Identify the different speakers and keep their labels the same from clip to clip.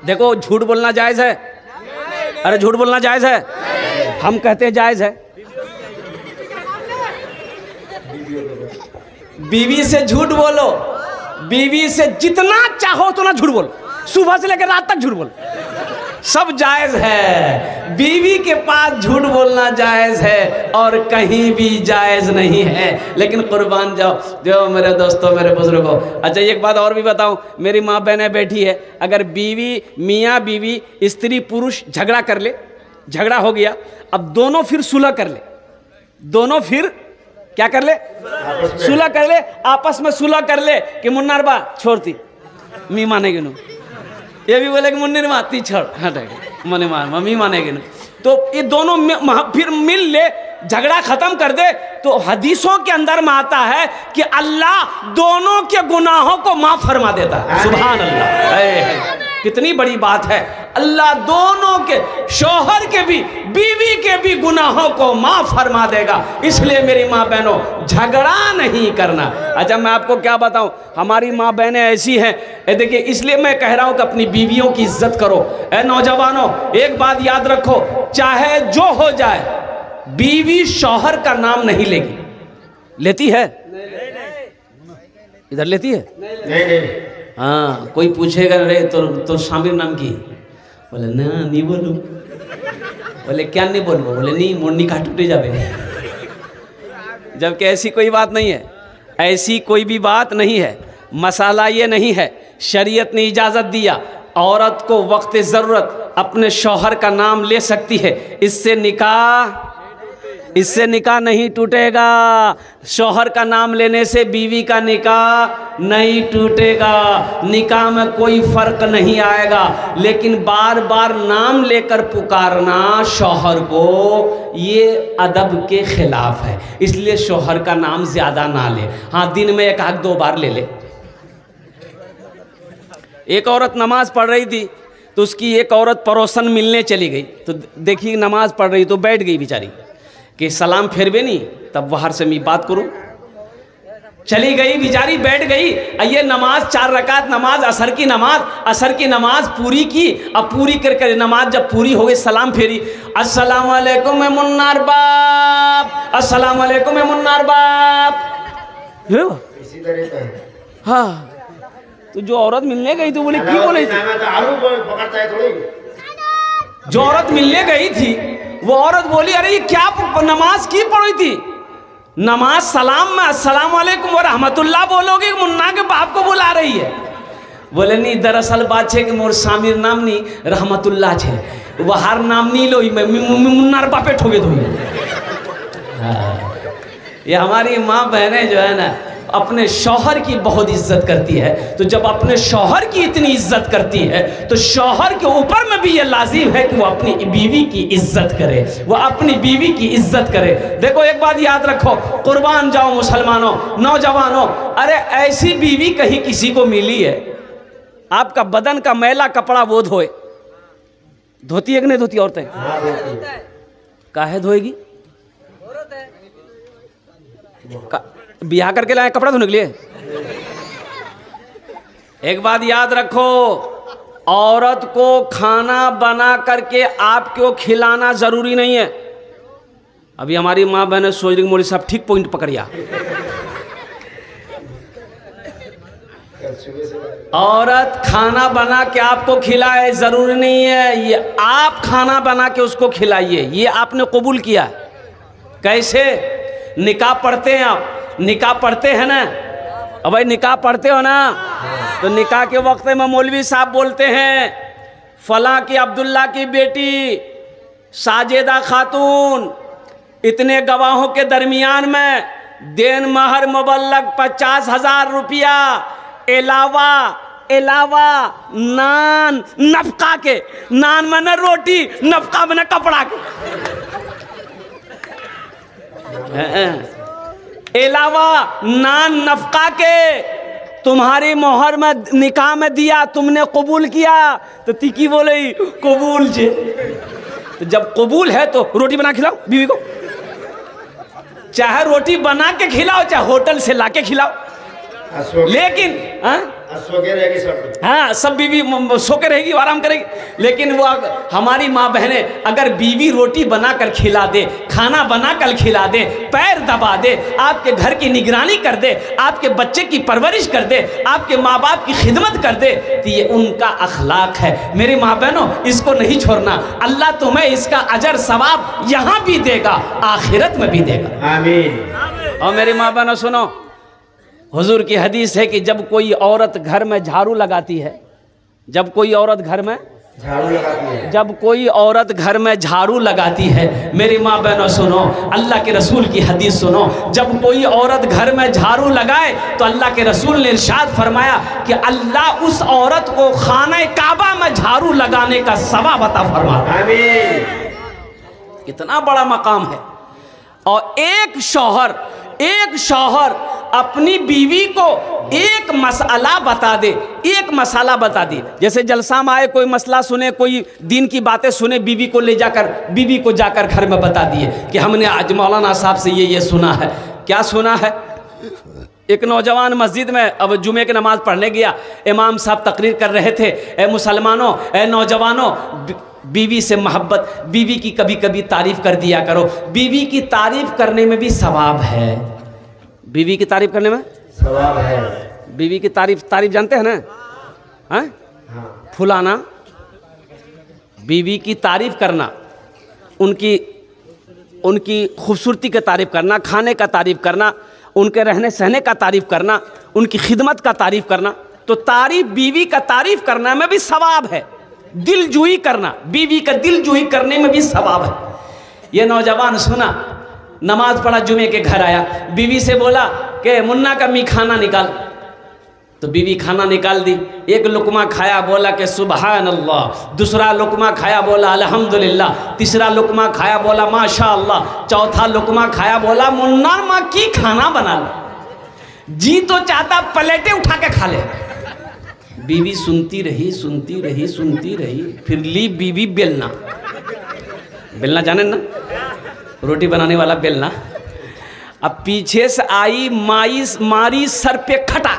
Speaker 1: देखो झूठ बोलना जायज है? अरे झूठ बोलना जायज है? हम कहते हैं जायज है। बीवी से झूठ बोलो, बीवी से जितना चाहो उतना झूठ बोलो, सुबह से लेकर रात तक झूठ बोलो, सब जायज है। बीवी के पास झूठ बोलना जायज है और कहीं भी जायज नहीं है। लेकिन कुर्बान जाओ जो मेरे दोस्तों, मेरे बुजुर्गों। अच्छा एक बात और भी बताऊं, मेरी माँ बहनें बैठी है, अगर बीवी, मियाँ बीवी, स्त्री पुरुष झगड़ा कर ले, झगड़ा हो गया, अब दोनों फिर सुलह कर ले, दोनों फिर क्या कर ले? सुलह कर ले, आपस में सुलह कर ले कि मुन्नार बा छोड़ती मी मानेगी नु, ये भी बोले कि मुन्नर माती छोड़ हटेगी मने मान मम्मी मानेगी नु, तो ये दोनों फिर मिल ले, झगड़ा खत्म कर दे। तो हदीसों के अंदर में आता है कि अल्लाह दोनों के गुनाहों को माफ फरमा देता है। सुभान अल्लाह, कितनी बड़ी बात है। अल्लाह दोनों के, शौहर के भी, बीवी के भी गुनाहों को माफ फरमा देगा। इसलिए मेरी माँ बहनों, झगड़ा नहीं करना। अच्छा मैं आपको क्या बताऊं, हमारी माँ बहनें ऐसी हैं, देखिए इसलिए मैं कह रहा हूं कि अपनी बीवियों की इज्जत करो। ए नौजवानों, एक बात याद रखो, चाहे जो हो जाए, बीवी शौहर का नाम नहीं लेगी। लेती है? इधर लेती है? नहीं। हाँ, कोई पूछेगा रे तो शामिर नाम की, बोले ना नहीं बोलूं, बोले क्या नहीं बोलूं, बोले नहीं मुन्नी का टूटे जावे। जबकि ऐसी कोई बात नहीं है, ऐसी कोई भी बात नहीं है। मसाला ये नहीं है, शरीयत ने इजाज़त दिया, औरत को वक्त ज़रूरत अपने शौहर का नाम ले सकती है, इससे निकाह नहीं टूटेगा। शौहर का नाम लेने से बीवी का निकाह नहीं टूटेगा, निकाह में कोई फर्क नहीं आएगा। लेकिन बार बार नाम लेकर पुकारना शौहर को, ये अदब के खिलाफ है। इसलिए शौहर का नाम ज्यादा ना ले, हाँ दिन में एक आध दो बार ले ले। एक औरत नमाज पढ़ रही थी, तो उसकी एक औरत पड़ोसन मिलने चली गई, तो देखी नमाज पढ़ रही तो बैठ गई बेचारी कि सलाम फेरबे नहीं, तब बाहर से मैं बात करूं। चली गई बेचारी, बैठ गई। ये नमाज 4 रकात नमाज, असर की नमाज पूरी की। अब पूरी करके नमाज जब पूरी हो गई, सलाम फेरी, अस्सलाम वालेकुम मुन्नार बाप, अस्सलाम वालेकुम मुन्नार बाप। हाँ, तो जो औरत मिलने गई थी बोली क्यों बोली थी? जो औरत मिलने गई थी वो औरत बोली, अरे ये क्या नमाज की पढ़ी थी? नमाज सलाम में अस्सलाम वालेकुम व रहमतुल्लाह बोलोगे, मुन्ना के बाप को बुला रही है। बोले नहीं, दरअसल बात है कि मोर सामिर नाम नहीं रहमतुल्लाह छे, वहार नाम नहीं लो, मुन्नार बापे ठोगे दो। ये हमारी माँ बहनें जो है ना, अपने शौहर की बहुत इज्जत करती है। तो जब अपने शौहर की इतनी इज्जत करती है, तो शौहर के ऊपर में भी ये लाजिम है कि वो अपनी बीवी की इज्जत करे, वो अपनी बीवी की इज्जत करे। देखो एक बात याद रखो, कुर्बान जाओ मुसलमानों, नौजवानों, अरे ऐसी बीवी कहीं किसी को मिली है? आपका बदन का मैला कपड़ा वो धोए, धोती है कि नहीं धोती औरतें? काहे धोएगी? बियाह करके लाए कपड़ा धोने के लिए? एक बात याद रखो, औरत को खाना बना करके आपको खिलाना जरूरी नहीं है। अभी हमारी माँ बहन सोच रही, मोदी साहब ठीक पॉइंट पकड़िया। औरत खाना बना के आपको खिलाए जरूरी नहीं है, ये आप खाना बना के उसको खिलाइए, ये आपने कबूल किया। कैसे? निकाह पढ़ते हैं आप, निकाह पढ़ते हैं ना? अब भाई निकाह पढ़ते हो ना, तो निकाह के वक्त में मौलवी साहब बोलते हैं, फलां की अब्दुल्ला की बेटी साजेदा खातून इतने गवाहों के दरमियान में देन महर मुबल्लग 50,000 रुपया अलावा नान नफका के, नान में न रोटी, नफका में न कपड़ा के, अलावा नान नफका के तुम्हारी मोहर में निकाह में दिया, तुमने कबूल किया। तो तिकी बोले कबूल जे। तो जब कबूल है तो रोटी बना खिलाओ बीवी को, चाहे रोटी बना के खिलाओ, चाहे होटल से लाके खिलाओ। लेकिन
Speaker 2: सो के रहेगी सब।
Speaker 1: हाँ, सब बीवी सो के रहेगी, आराम करेगी। लेकिन वो हमारी माँ बहनें अगर बीवी रोटी बनाकर खिला दे, खाना बनाकर खिला दे, पैर दबा दे, आपके घर की निगरानी कर दे, आपके बच्चे की परवरिश कर दे, आपके माँ बाप की खिदमत कर दे, तो ये उनका अखलाक है। मेरी माँ बहनों, इसको नहीं छोड़ना। अल्लाह तुम्हें इसका अजर सवाब यहाँ भी देगा, आखिरत में भी देगा।
Speaker 2: आमीन।
Speaker 1: और मेरी माँ बहनों सुनो, हुजूर की हदीस है कि जब कोई औरत घर में झाड़ू लगाती है, जब कोई औरत घर में
Speaker 2: झाड़ू लगाती है,
Speaker 1: जब कोई औरत घर में झाड़ू लगाती है, मेरी माँ बहनों सुनो, अल्लाह के रसूल की हदीस सुनो, जब कोई औरत घर में झाड़ू लगाए तो अल्लाह के रसूल ने इरशाद फरमाया कि अल्लाह उस औरत को खाने काबा में झाड़ू लगाने का सवाब अता फरमाता है।
Speaker 2: आमीन।
Speaker 1: कितना बड़ा मकाम है। और एक शौहर अपनी बीवी को एक मसला बता दे, एक मसाला बता दे। जैसे जलसा में आए, कोई मसला सुने, कोई दीन की बातें सुने, बीवी को जाकर घर में बता दिए कि हमने आज मौलाना साहब से ये सुना है। क्या सुना है? एक नौजवान मस्जिद में अब जुमे की नमाज पढ़ने गया, इमाम साहब तकरीर कर रहे थे, ए मुसलमानों, ए नौजवानों, बीवी से मोहब्बत, बीवी की कभी कभी तारीफ कर दिया करो। बीवी की तारीफ करने में भी सवाब है। बीवी की तारीफ करने में
Speaker 2: सवाब है।
Speaker 1: बीवी की तारीफ जानते हैं ना? हाँ? फुलाना, बीवी की तारीफ करना, उनकी खूबसूरती की तारीफ करना, खाने का तारीफ करना, उनके रहने सहने का तारीफ करना, उनकी खिदमत का तारीफ करना। तो तारीफ, बीवी का तारीफ करने में भी सवाब है। दिलजुई करना, बीवी का दिलजुई करने में भी सवाब है। ये नौजवान सुना, नमाज पढ़ा, जुमे के घर आया, बीवी से बोला कि मुन्ना का मी खाना निकाल। तो बीवी खाना निकाल दी, एक लुकमा खाया, बोला कि सुबहान अल्लाह। दूसरा लुकमा खाया, बोला अल्हम्दुलिल्लाह। तीसरा लुकमा खाया, बोला माशा अल्लाह। चौथा लुकमा खाया, बोला मुन्ना माँ की खाना बना लो। जी तो चाहता प्लेटें उठा के खा ले। बीवी सुनती रही, फिर ली बीवी बेलना जाने ना, रोटी बनाने वाला बेलना। अब पीछे से आई मारी सर पे खटा,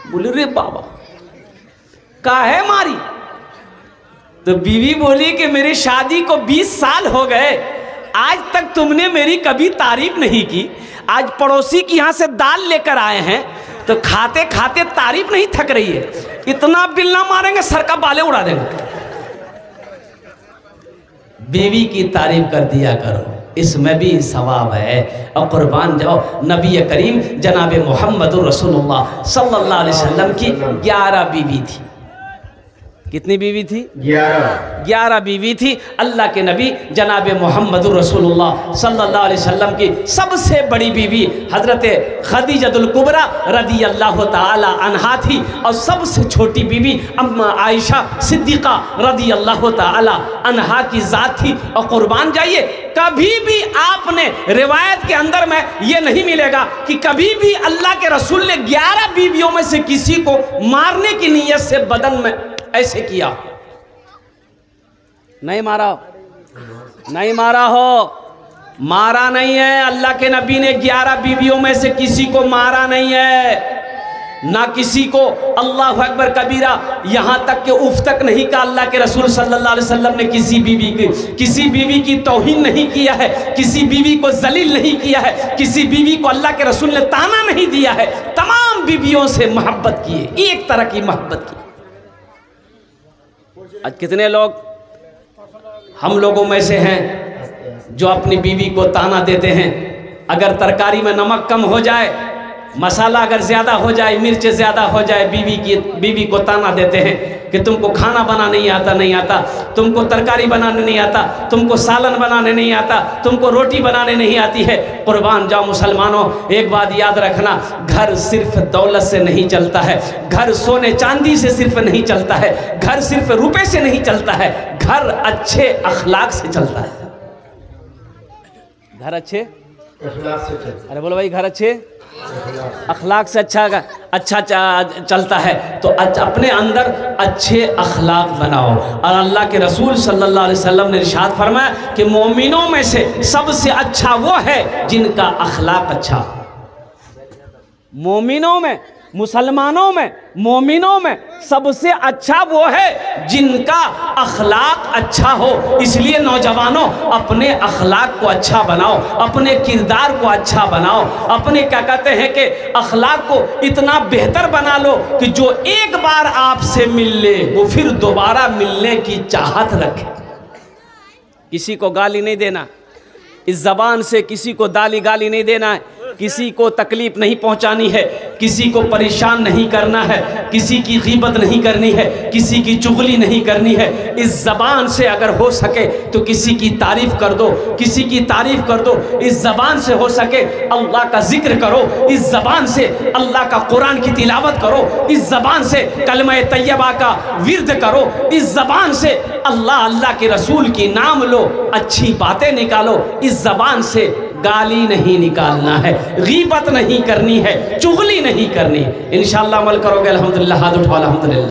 Speaker 1: बोले रे बाबा काहे मारी? तो बीवी बोली कि मेरी शादी को 20 साल हो गए, आज तक तुमने मेरी कभी तारीफ नहीं की। आज पड़ोसी की यहां से दाल लेकर आए हैं, तो खाते खाते तारीफ नहीं थक रही है, इतना बिल्ला मारेंगे सर का बाले उड़ा देंगे। बीवी की तारीफ कर दिया करो, इसमें भी सवाब है। और कुर्बान जाओ, नबी करीम जनाब मोहम्मद रसूलुल्लाह सल्लल्लाहु अलैहि वसल्लम की 11 बीवी थी। कितनी बीवी थी? 11 बीवी थी। अल्लाह के नबी जनाब मोहम्मद रसूलुल्लाह सल्लल्लाहु अलैहि वसल्लम की सबसे बड़ी बीवी हजरत खदीजतुल कुबरा रदी अल्लाह ताला अन्हा थी, और सबसे छोटी बीवी अम्मा आयशा सिद्दीक़ा रदी अल्लाह ताला अन्हा की ज़ात थी। और कुर्बान जाइए, कभी भी आपने रिवायत के अंदर में ये नहीं मिलेगा कि कभी भी अल्लाह के रसूल ने 11 बीवियों में से किसी को मारने की नीयत से बदन में ऐसे किया। नहीं मारा हो, मारा नहीं है। अल्लाह के नबी ने 11 बीवियों में से किसी को मारा नहीं है, ना किसी को अल्लाह अकबर कबीरा यहाँ तक के उफ तक नहीं कहा। अल्लाह के रसूल सल्लल्लाहु अलैहि वसल्लम ने किसी बीवी की तौहीन नहीं किया है, किसी बीवी को जलील नहीं किया है, किसी बीवी को अल्लाह के रसूल ने ताना नहीं दिया है। तमाम बीवियों से मोहब्बत किए, एक तरह की मोहब्बत की। आज कितने लोग हम लोगों में से हैं जो अपनी बीवी को ताना देते हैं। अगर तरकारी में नमक कम हो जाए, मसाला अगर ज़्यादा हो जाए, मिर्च ज़्यादा हो जाए, बीवी को ताना देते हैं कि तुमको खाना बनाना नहीं आता, तुमको तरकारी बनाने नहीं आता, तुमको सालन बनाने नहीं आता, तुमको रोटी बनाने नहीं आती है। कुर्बान जाओ मुसलमानों, एक बात याद रखना, घर सिर्फ दौलत से नहीं चलता है, घर सोने चांदी से सिर्फ नहीं चलता है, घर सिर्फ रुपए से नहीं चलता है, घर अच्छे अखलाक से चलता है। घर अच्छे अखलाक से चलता है। अरे बोलो भाई, घर अच्छे अखलाक से अच्छा चलता है। तो अपने अंदर अच्छे अखलाक बनाओ। और अल्लाह के रसूल सल्लल्लाहु अलैहि वसल्लम ने इरशाद फरमाया कि मोमिनों में से सबसे अच्छा वो है जिनका अखलाक अच्छा। मोमिनों में मुसलमानों में, मोमिनों में सबसे अच्छा वो है जिनका अखलाक अच्छा हो। इसलिए नौजवानों अपने अखलाक को अच्छा बनाओ, अपने किरदार को अच्छा बनाओ, अपने क्या कहते हैं कि अखलाक को इतना बेहतर बना लो कि जो एक बार आपसे मिल ले वो फिर दोबारा मिलने की चाहत रखे। किसी को गाली नहीं देना, इस ज़बान से किसी को गाली नहीं देना है, किसी को तकलीफ नहीं पहुंचानी है, किसी को परेशान नहीं करना है, किसी की गीबत नहीं करनी है, किसी की चुगली नहीं करनी है। इस ज़बान से अगर हो सके तो किसी की तारीफ़ कर दो, किसी की तारीफ़ कर दो। इस ज़बान से हो सके अल्लाह का जिक्र करो, इस ज़बान से अल्लाह का कुरान की तिलावत करो, इस ज़बान से कलमा तैयबा का विर्द करो, इस ज़बान से अल्लाह के रसूल की नाम लो, अच्छी बातें निकालो। इस ज़बान से गाली नहीं निकालना है, गीबत नहीं करनी है, चुगली नहीं करनी। इंशाअल्लाह अमल करोगे अल्हम्दुलिल्लाह, हाथ उठाओ अल्हम्दुलिल्लाह।